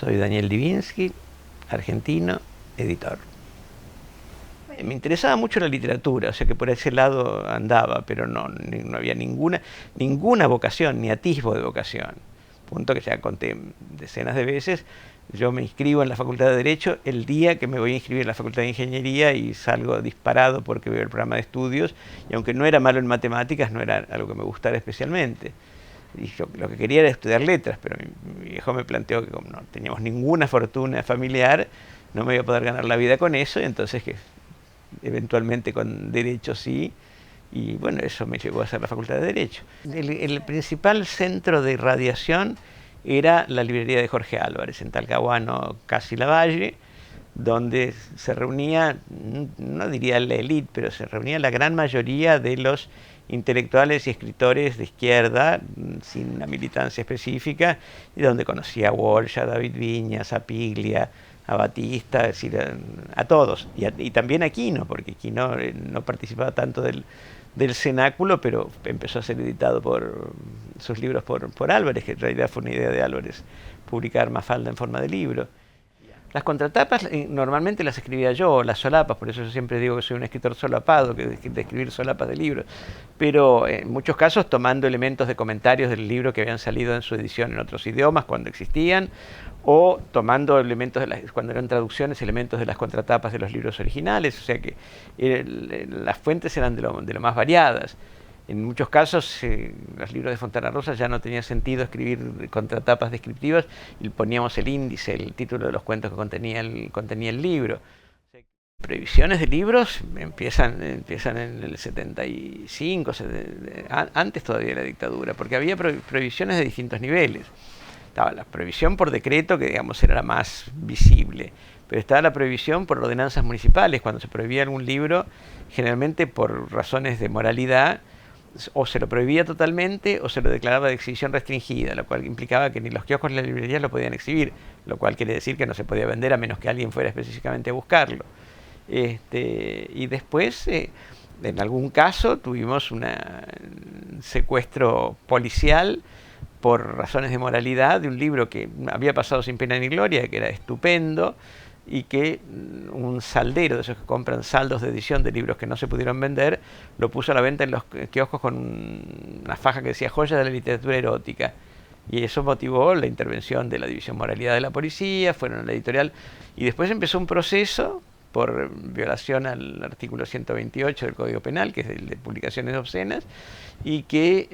Soy Daniel Divinsky, argentino, editor. Me interesaba mucho la literatura, o sea que por ese lado andaba, pero no había ninguna vocación, ni atisbo de vocación. Punto que ya conté decenas de veces. Yo me inscribo en la Facultad de Derecho el día que me voy a inscribir en la Facultad de Ingeniería y salgo disparado porque veo el programa de estudios, y aunque no era malo en matemáticas, no era algo que me gustara especialmente. Y yo lo que quería era estudiar letras, pero mi viejo me planteó que como no teníamos ninguna fortuna familiar, no me iba a poder ganar la vida con eso, y entonces que eventualmente con Derecho sí, y bueno, eso me llevó a hacer la Facultad de Derecho. El principal centro de irradiación era la librería de Jorge Álvarez, en Talcahuano, casi Lavalle, donde se reunía, no diría la élite, pero se reunía la gran mayoría de los intelectuales y escritores de izquierda, sin una militancia específica, y donde conocía a Walsh, a David Viñas, a Piglia, a Batista, es decir, a todos, y también a Quino, porque Quino no participaba tanto del cenáculo, pero empezó a ser editado por sus libros por Álvarez, que en realidad fue una idea de Álvarez, publicar Mafalda en forma de libro. Las contratapas normalmente las escribía yo, las solapas, por eso yo siempre digo que soy un escritor solapado, que de escribir solapas de libros, pero en muchos casos tomando elementos de comentarios del libro que habían salido en su edición en otros idiomas cuando existían, o tomando elementos, cuando eran traducciones, elementos de las contratapas de los libros originales, o sea que las fuentes eran de lo más variadas. En muchos casos, los libros de Fontana Rosa ya no tenía sentido escribir contratapas descriptivas y poníamos el índice, el título de los cuentos que contenía el libro. Prohibiciones de libros empiezan en el 75, antes todavía de la dictadura, porque había prohibiciones de distintos niveles. Estaba la prohibición por decreto, que digamos era la más visible, pero estaba la prohibición por ordenanzas municipales, cuando se prohibía algún libro, generalmente por razones de moralidad, o se lo prohibía totalmente o se lo declaraba de exhibición restringida, lo cual implicaba que ni los kioscos ni las librerías lo podían exhibir, lo cual quiere decir que no se podía vender a menos que alguien fuera específicamente a buscarlo. Y después, en algún caso, tuvimos un secuestro policial por razones de moralidad de un libro que había pasado sin pena ni gloria, que era estupendo, y que un saldero de esos que compran saldos de edición de libros que no se pudieron vender, lo puso a la venta en los kioscos con una faja que decía joyas de la literatura erótica. Y eso motivó la intervención de la División Moralidad de la Policía, fueron a la editorial, y después empezó un proceso por violación al artículo 128 del Código Penal, que es el de publicaciones obscenas, y que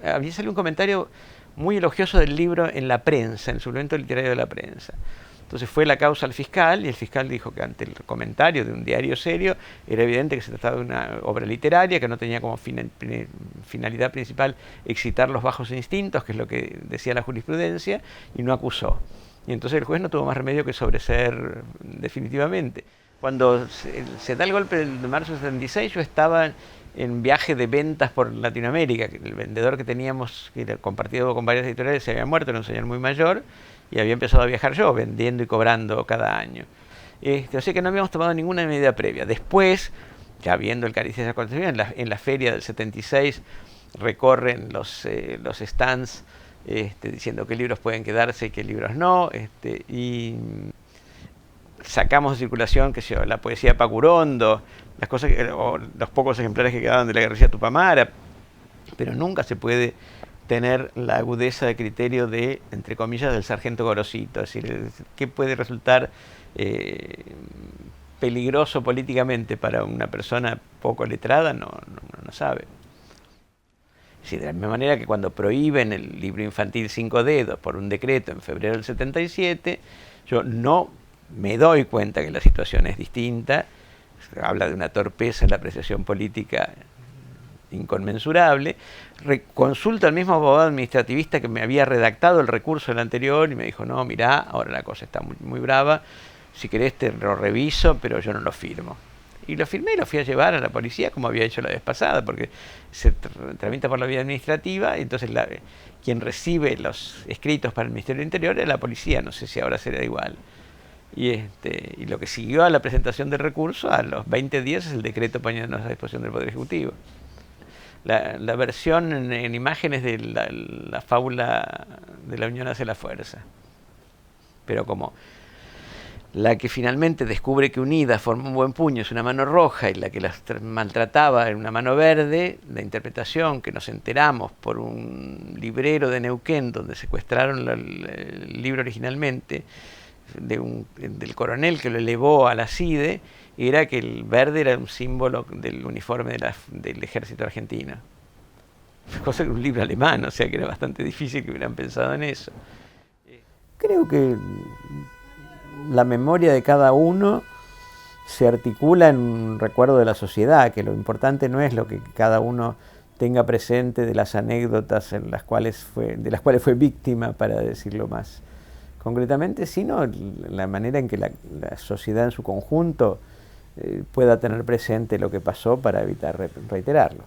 había salido un comentario muy elogioso del libro en la prensa, en el suplemento literario de la prensa. Entonces fue la causa al fiscal, y el fiscal dijo que ante el comentario de un diario serio era evidente que se trataba de una obra literaria que no tenía como finalidad principal excitar los bajos instintos, que es lo que decía la jurisprudencia, y no acusó. Y entonces el juez no tuvo más remedio que sobreseer definitivamente. Cuando se da el golpe de marzo de 76, yo estaba en viaje de ventas por Latinoamérica, que el vendedor que teníamos, que era compartido con varias editoriales, se había muerto, era un señor muy mayor, y había empezado a viajar yo, vendiendo y cobrando cada año. O sea que no habíamos tomado ninguna medida previa. Después, ya viendo el cariz de acontecimientos, en la feria del 76 recorren los stands diciendo qué libros pueden quedarse y qué libros no, y sacamos de circulación, qué sé yo, la poesía de Pacurondo, las cosas o los pocos ejemplares que quedaban de la guerrilla Tupamara, pero nunca se puede tener la agudeza de criterio de, entre comillas, del sargento Gorosito, es decir, qué puede resultar peligroso políticamente para una persona poco letrada, no sabe. Sí, de la misma manera que cuando prohíben el libro infantil Cinco Dedos por un decreto en febrero del 77, yo no me doy cuenta que la situación es distinta, habla de una torpeza en la apreciación política inconmensurable, consulto al mismo abogado administrativista que me había redactado el recurso del anterior y me dijo, no, mirá, ahora la cosa está muy brava, si querés te lo reviso, pero yo no lo firmo. Y lo firmé y lo fui a llevar a la policía como había hecho la vez pasada, porque se tramita por la vía administrativa, y entonces quien recibe los escritos para el Ministerio del Interior es la policía, no sé si ahora será igual. Y lo que siguió a la presentación del recurso, a los 20 días, es el decreto poniéndonos a disposición del Poder Ejecutivo. La versión en imágenes de la fábula de la unión hace la fuerza. pero como la que finalmente descubre que unida forma un buen puño es una mano roja y la que las maltrataba era una mano verde, la interpretación que nos enteramos por un librero de Neuquén donde secuestraron el libro originalmente del coronel que lo elevó a la CIDE, era que el verde era un símbolo del uniforme del ejército argentino. Cosa que un libro alemán, o sea que era bastante difícil que hubieran pensado en eso. Creo que la memoria de cada uno se articula en un recuerdo de la sociedad, que lo importante no es lo que cada uno tenga presente de las anécdotas de las cuales fue víctima, para decirlo más concretamente, sino la manera en que la sociedad en su conjunto pueda tener presente lo que pasó para evitar reiterarlo.